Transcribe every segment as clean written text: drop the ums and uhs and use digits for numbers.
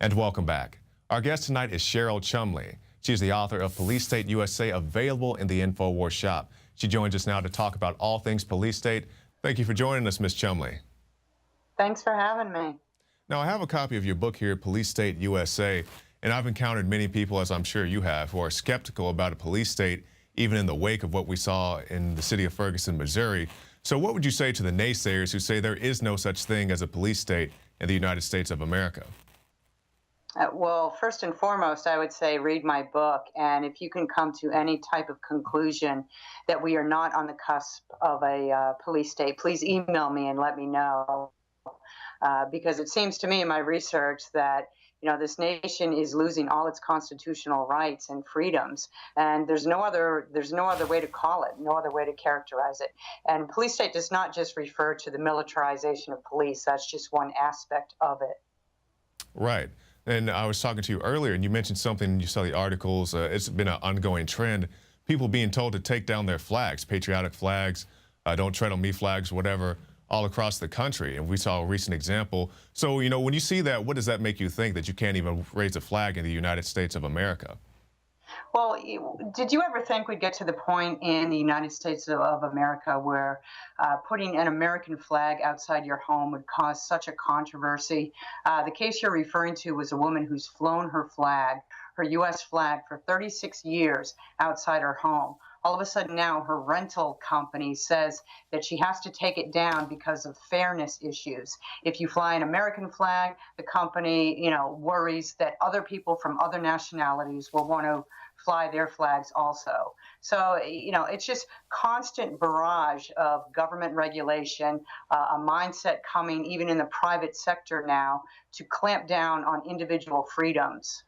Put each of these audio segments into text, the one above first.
And welcome back. Our guest tonight is Cheryl Chumley. She's the author of Police State USA, available in the InfoWars shop. She joins us now to talk about all things Police State. Thank you for joining us, Ms. Chumley. Thanks for having me. Now, I have a copy of your book here, Police State USA, and I've encountered many people, as I'm sure you have, who are skeptical about a police state, even in the wake of what we saw in the city of Ferguson, Missouri. So what would you say to the naysayers who say there is no such thing as a police state in the United States of America? Well, first and foremost, I would say read my book. And if you can come to any type of conclusion that we are not on the cusp of a police state, please email me and let me know. Because it seems to me in my research that this nation is losing all its constitutional rights and freedoms, and there's no other way to call it, no other way to characterize it. And police state does not just refer to the militarization of police. That's just one aspect of it. Right. And I was talking to you earlier, and you mentioned something, you saw the articles, it's been an ongoing trend, people being told to take down their flags, patriotic flags, don't tread on me flags, whatever, all across the country. And we saw a recent example. So, when you see that, what does that make you think that you can't even raise a flag in the United States of America? Well, did you ever think we'd get to the point in the United States of America where putting an American flag outside your home would cause such a controversy? The case you're referring to was a woman who's flown her flag, her U.S. flag, for 36 years outside her home. All of a sudden now her rental company says that she has to take it down because of fairness issues. If you fly an American flag, the company, worries that other people from other nationalities will want to fly their flags also. So, it's just constant barrage of government regulation, a mindset coming even in the private sector now to clamp down on individual freedoms.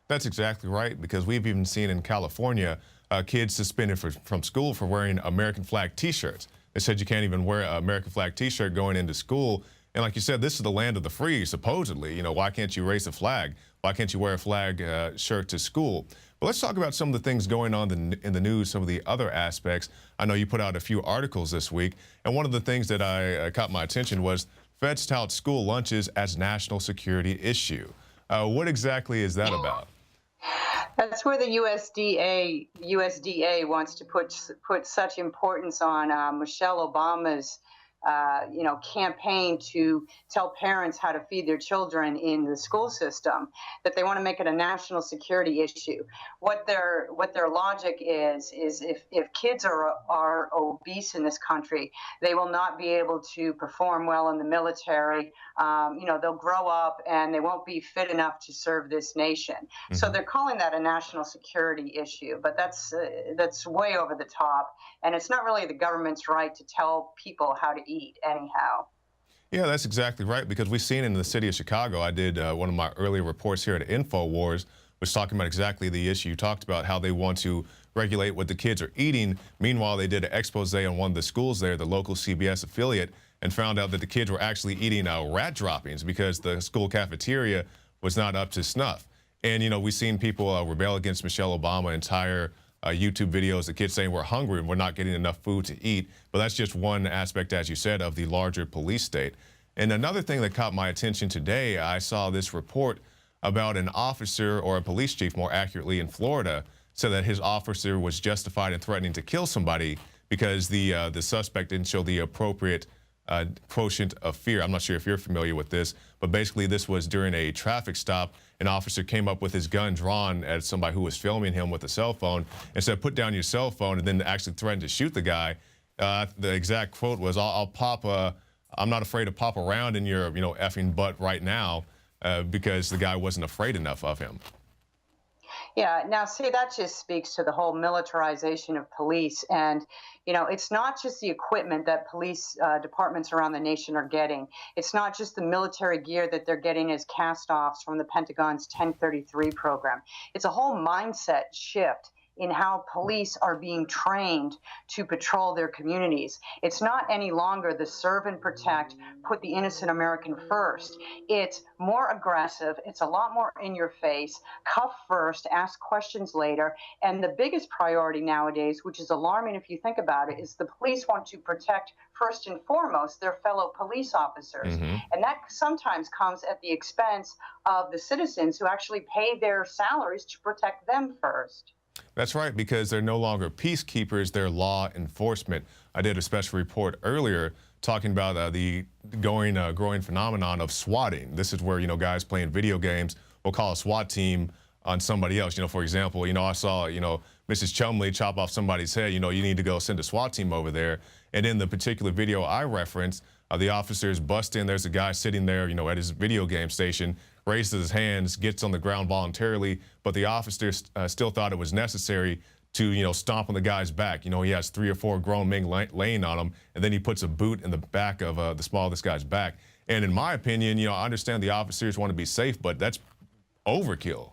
That's exactly right, because we've even seen in California kids suspended from school for wearing American flag T-shirts. They said you can't even wear an American flag T-shirt going into school. And like you said, this is the land of the free, supposedly. Why can't you raise a flag? Why can't you wear a flag shirt to school? But let's talk about some of the things going on in the news, some of the other aspects. I know you put out a few articles this week, and one of the things that I caught my attention was feds tout school lunches as national security issue. What exactly is that about? That's where the USDA wants to put such importance on Michelle Obama's campaign to tell parents how to feed their children in the school system, that they want to make it a national security issue. What their logic is if kids are obese in this country, they will not be able to perform well in the military. They'll grow up and they won't be fit enough to serve this nation. Mm-hmm. So they're calling that a national security issue, but that's way over the top, and it's not really the government's right to tell people how to eat anyhow. Yeah, that's exactly right, because we've seen in the city of Chicago, I did one of my earlier reports here at InfoWars, was talking about exactly the issue you talked about, how they want to regulate what the kids are eating. Meanwhile, they did an expose on one of the schools there, the local CBS affiliate, and found out that the kids were actually eating rat droppings because the school cafeteria was not up to snuff. And, we've seen people rebel against Michelle Obama, entire YouTube videos, the kids saying we're hungry and we're not getting enough food to eat. But that's just one aspect, as you said, of the larger police state. And another thing that caught my attention today, I saw this report about an officer, or a police chief more accurately, in Florida, said that his officer was justified in threatening to kill somebody because the suspect didn't show the appropriate quotient of fear. I'm not sure if you're familiar with this, but basically this was during a traffic stop. An officer came up with his gun drawn at somebody who was filming him with a cell phone and said, "Put down your cell phone," and then actually threatened to shoot the guy. The exact quote was, I'm not afraid to pop around in your, effing butt right now," because the guy wasn't afraid enough of him. Yeah, now see, that just speaks to the whole militarization of police. And, it's not just the equipment that police departments around the nation are getting. It's not just the military gear that they're getting as cast-offs from the Pentagon's 1033 program. It's a whole mindset shift in how police are being trained to patrol their communities. It's not any longer the serve and protect, put the innocent American first. It's more aggressive. It's a lot more in your face, cuff first, ask questions later. And the biggest priority nowadays, which is alarming if you think about it, is the police want to protect first and foremost their fellow police officers. And that sometimes comes at the expense of the citizens who actually pay their salaries to protect them first. That's right, because they're no longer peacekeepers, they're law enforcement. I did a special report earlier talking about the growing phenomenon of swatting. This is where, guys playing video games will call a SWAT team on somebody else. For example, I saw, Mrs. Chumley chop off somebody's head. You need to go send a SWAT team over there. And in the particular video I referenced, the officers bust in. There's a guy sitting there, at his video game station, raises his hands, gets on the ground voluntarily, but the officers still thought it was necessary to, stomp on the guy's back. He has 3 or 4 grown men laying on him, and then he puts a boot in the back of the small of this guy's back. And in my opinion, I understand the officers want to be safe, but that's overkill.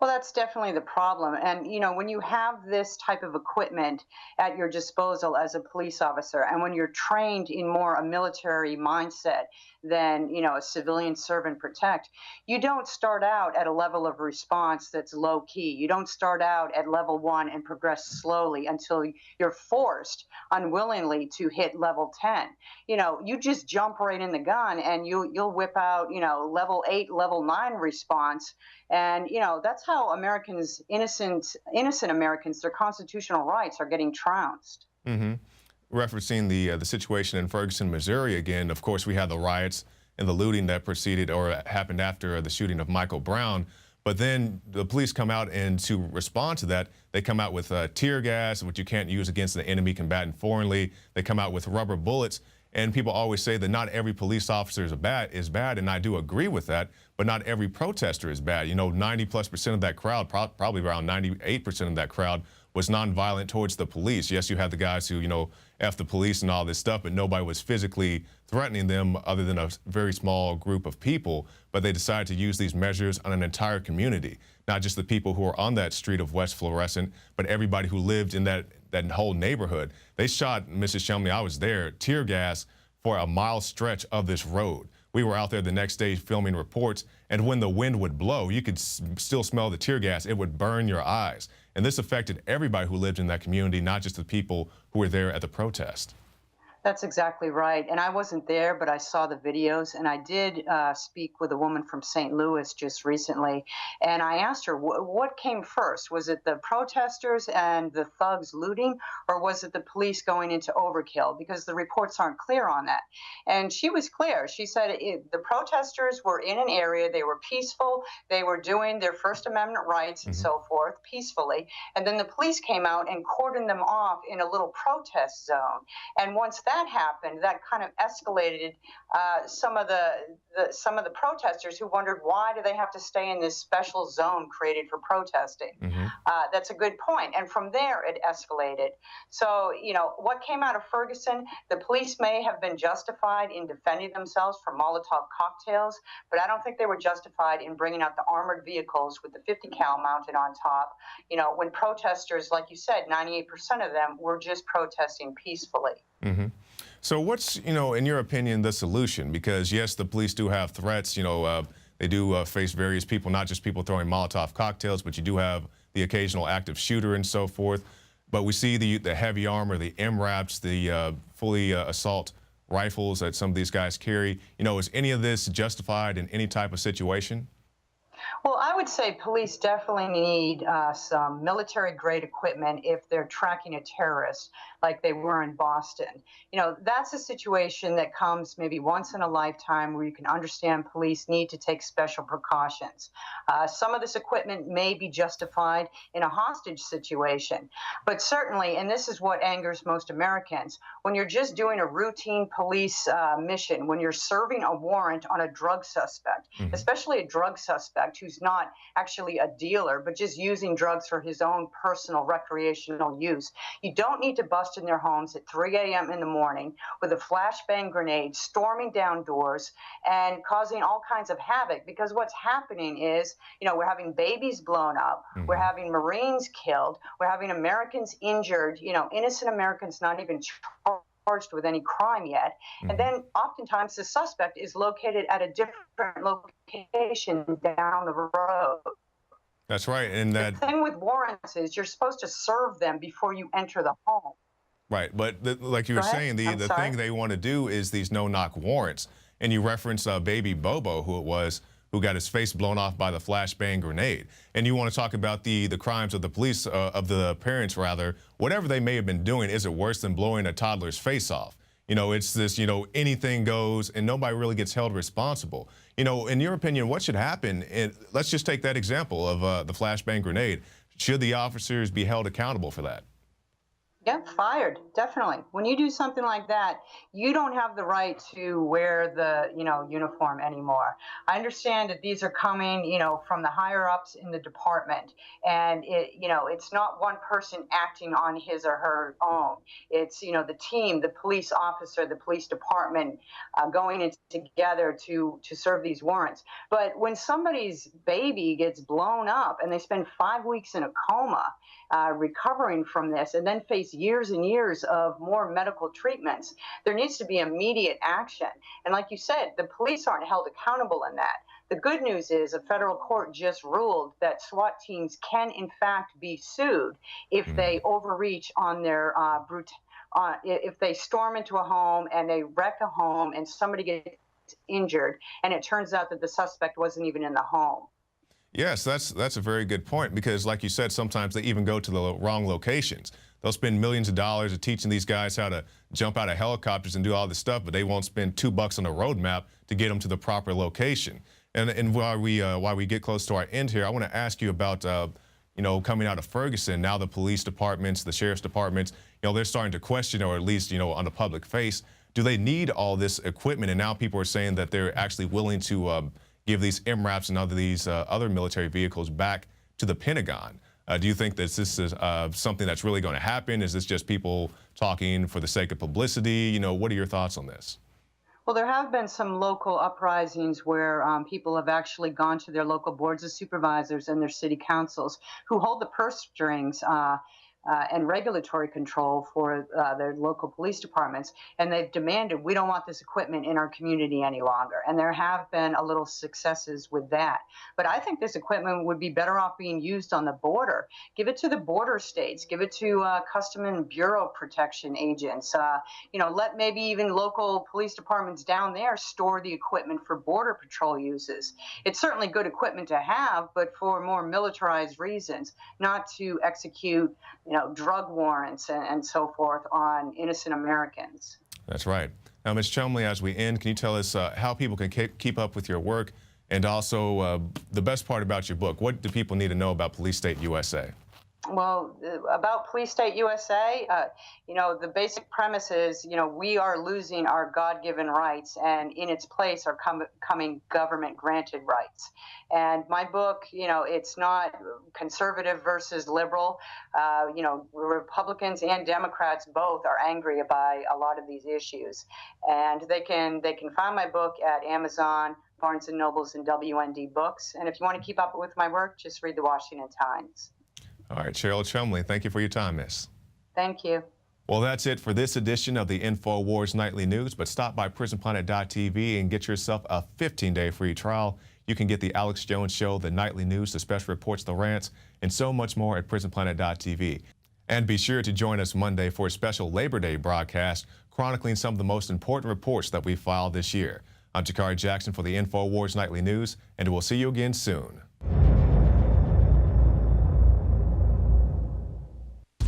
Well, that's definitely the problem. And, when you have this type of equipment at your disposal as a police officer, and when you're trained in more a military mindset than, a civilian serve and protect, you don't start out at a level of response that's low key. You don't start out at level 1 and progress slowly until you're forced unwillingly to hit level 10. You just jump right in the gun and you'll whip out, level 8, level 9 response. And, that's how Americans, innocent Americans, their constitutional rights are getting trounced. Referencing the situation in Ferguson, Missouri again, of course, we had the riots and the looting that preceded or happened after the shooting of Michael Brown. But then the police come out, and to respond to that, they come out with tear gas, which you can't use against the enemy combatant foreignly. They come out with rubber bullets. And people always say that not every police officer is bad, and I do agree with that, but not every protester is bad. 90+% of that crowd, probably around 98% of that crowd, was nonviolent towards the police. Yes, you had the guys who, F the police and all this stuff, but nobody was physically threatening them other than a very small group of people. But they decided to use these measures on an entire community, not just the people who were on that street of West Florissant, but everybody who lived in that whole neighborhood. They shot, Mrs. Shumley, I was there, tear gas for a mile stretch of this road. We were out there the next day filming reports, and when the wind would blow, you could still smell the tear gas. It would burn your eyes. And this affected everybody who lived in that community, not just the people who were there at the protest. That's exactly right. And I wasn't there, but I saw the videos, and I did speak with a woman from St. Louis just recently. And I asked her, what came first? Was it the protesters and the thugs looting, or was it the police going into overkill? Because the reports aren't clear on that. And she was clear. She said the protesters were in an area, they were peaceful, they were doing their First Amendment rights and so forth peacefully. And then the police came out and cordoned them off in a little protest zone. And once that happened, that kind of escalated some of the protesters who wondered, why do they have to stay in this special zone created for protesting? That's a good point. And from there, it escalated. So, what came out of Ferguson, the police may have been justified in defending themselves from Molotov cocktails, but I don't think they were justified in bringing out the armored vehicles with the 50 cal mounted on top, when protesters, like you said, 98% of them were just protesting peacefully. So what's, in your opinion, the solution? Because yes, the police do have threats, they do face various people, not just people throwing Molotov cocktails, but you do have the occasional active shooter and so forth. But we see the heavy armor, the MRAPs, the fully assault rifles that some of these guys carry. Is any of this justified in any type of situation? Well, I would say police definitely need some military-grade equipment if they're tracking a terrorist like they were in Boston. That's a situation that comes maybe once in a lifetime where you can understand police need to take special precautions. Some of this equipment may be justified in a hostage situation, but certainly, and this is what angers most Americans, when you're just doing a routine police mission, when you're serving a warrant on a drug suspect, especially a drug suspect who's who's not actually a dealer, but just using drugs for his own personal recreational use. You don't need to bust in their homes at 3 a.m. in the morning with a flashbang grenade, storming down doors and causing all kinds of havoc, because what's happening is, we're having babies blown up, we're having Marines killed, we're having Americans injured, innocent Americans not even charged with any crime yet. And then oftentimes the suspect is located at a different location down the road. That's right. And The thing with warrants is you're supposed to serve them before you enter the home. Right, but like you were saying, the thing they want to do is these no-knock warrants. And you reference baby Bobo, who got his face blown off by the flashbang grenade. And you want to talk about the crimes of the police, of the parents rather, whatever they may have been doing, is it worse than blowing a toddler's face off? It's this, anything goes and nobody really gets held responsible. In your opinion, what should happen? And let's just take that example of the flashbang grenade. Should the officers be held accountable for that? Yeah, fired, definitely. When you do something like that, you don't have the right to wear the, uniform anymore. I understand that these are coming, from the higher ups in the department, and it's not one person acting on his or her own. It's, the team, the police officer, the police department going in together to serve these warrants. But when somebody's baby gets blown up and they spend 5 weeks in a coma, recovering from this, and then face years and years of more medical treatments, there needs to be immediate action. And like you said, the police aren't held accountable in that. The good news is a federal court just ruled that SWAT teams can, in fact, be sued if they overreach on their if they storm into a home and they wreck a home and somebody gets injured, and it turns out that the suspect wasn't even in the home. Yes, that's a very good point, because like you said, sometimes they even go to the wrong locations. They'll spend millions of dollars of teaching these guys how to jump out of helicopters and do all this stuff, but they won't spend $2 on a roadmap to get them to the proper location. And while we get close to our end here, I want to ask you about coming out of Ferguson. Now the police departments, the sheriff's departments, they're starting to question, or at least on the public face, do they need all this equipment? And now people are saying that they're actually willing to give these MRAPs and other military vehicles back to the Pentagon. Do you think that this is something that's really going to happen? Is this just people talking for the sake of publicity? What are your thoughts on this? Well, there have been some local uprisings where people have actually gone to their local boards of supervisors and their city councils, who hold the purse strings and regulatory control for their local police departments, and they've demanded, we don't want this equipment in our community any longer. And there have been a little successes with that. But I think this equipment would be better off being used on the border. Give it to the border states. Give it to Custom and Bureau Protection agents. Let maybe even local police departments down there store the equipment for Border Patrol uses. It's certainly good equipment to have, but for more militarized reasons, not to execute drug warrants and so forth on innocent Americans. That's right. Now, Ms. Chumley, as we end, can you tell us how people can keep up with your work, and also the best part about your book? What do people need to know about Police State USA? Well, about Police State USA, the basic premise is, we are losing our God-given rights, and in its place are coming government-granted rights. And my book, it's not conservative versus liberal. Republicans and Democrats both are angry by a lot of these issues. And they can find my book at Amazon, Barnes & Nobles, and WND Books. And if you want to keep up with my work, just read the Washington Times. All right, Cheryl Chumley, thank you for your time, miss. Thank you. Well, that's it for this edition of the InfoWars Nightly News, but stop by PrisonPlanet.tv and get yourself a 15-day free trial. You can get the Alex Jones Show, the Nightly News, the special reports, the rants, and so much more at PrisonPlanet.tv. And be sure to join us Monday for a special Labor Day broadcast chronicling some of the most important reports that we filed this year. I'm Jakari Jackson for the InfoWars Nightly News, and we'll see you again soon.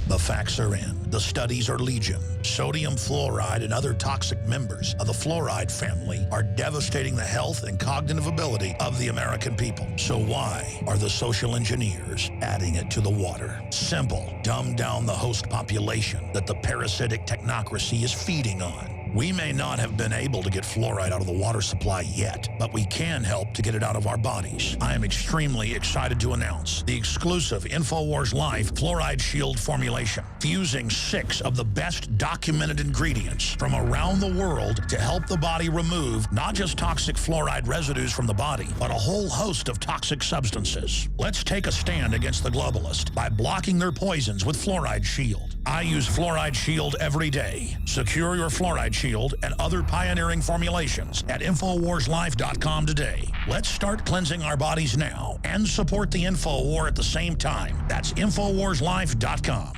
The facts are in. The studies are legion. Sodium fluoride and other toxic members of the fluoride family are devastating the health and cognitive ability of the American people. So why are the social engineers adding it to the water? Simple. Dumb down the host population that the parasitic technocracy is feeding on. We may not have been able to get fluoride out of the water supply yet, but we can help to get it out of our bodies. I am extremely excited to announce the exclusive InfoWars Life Fluoride Shield formulation, fusing 6 of the best documented ingredients from around the world to help the body remove not just toxic fluoride residues from the body, but a whole host of toxic substances. Let's take a stand against the globalists by blocking their poisons with Fluoride Shield. I use Fluoride Shield every day. Secure your Fluoride Shield and other pioneering formulations at InfoWarsLife.com today. Let's start cleansing our bodies now and support the InfoWar at the same time. That's InfoWarsLife.com.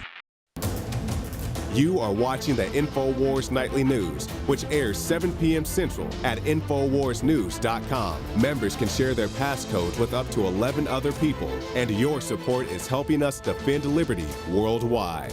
You are watching the InfoWars Nightly News, which airs 7 p.m. Central at InfoWarsNews.com. Members can share their passcodes with up to 11 other people, and your support is helping us defend liberty worldwide.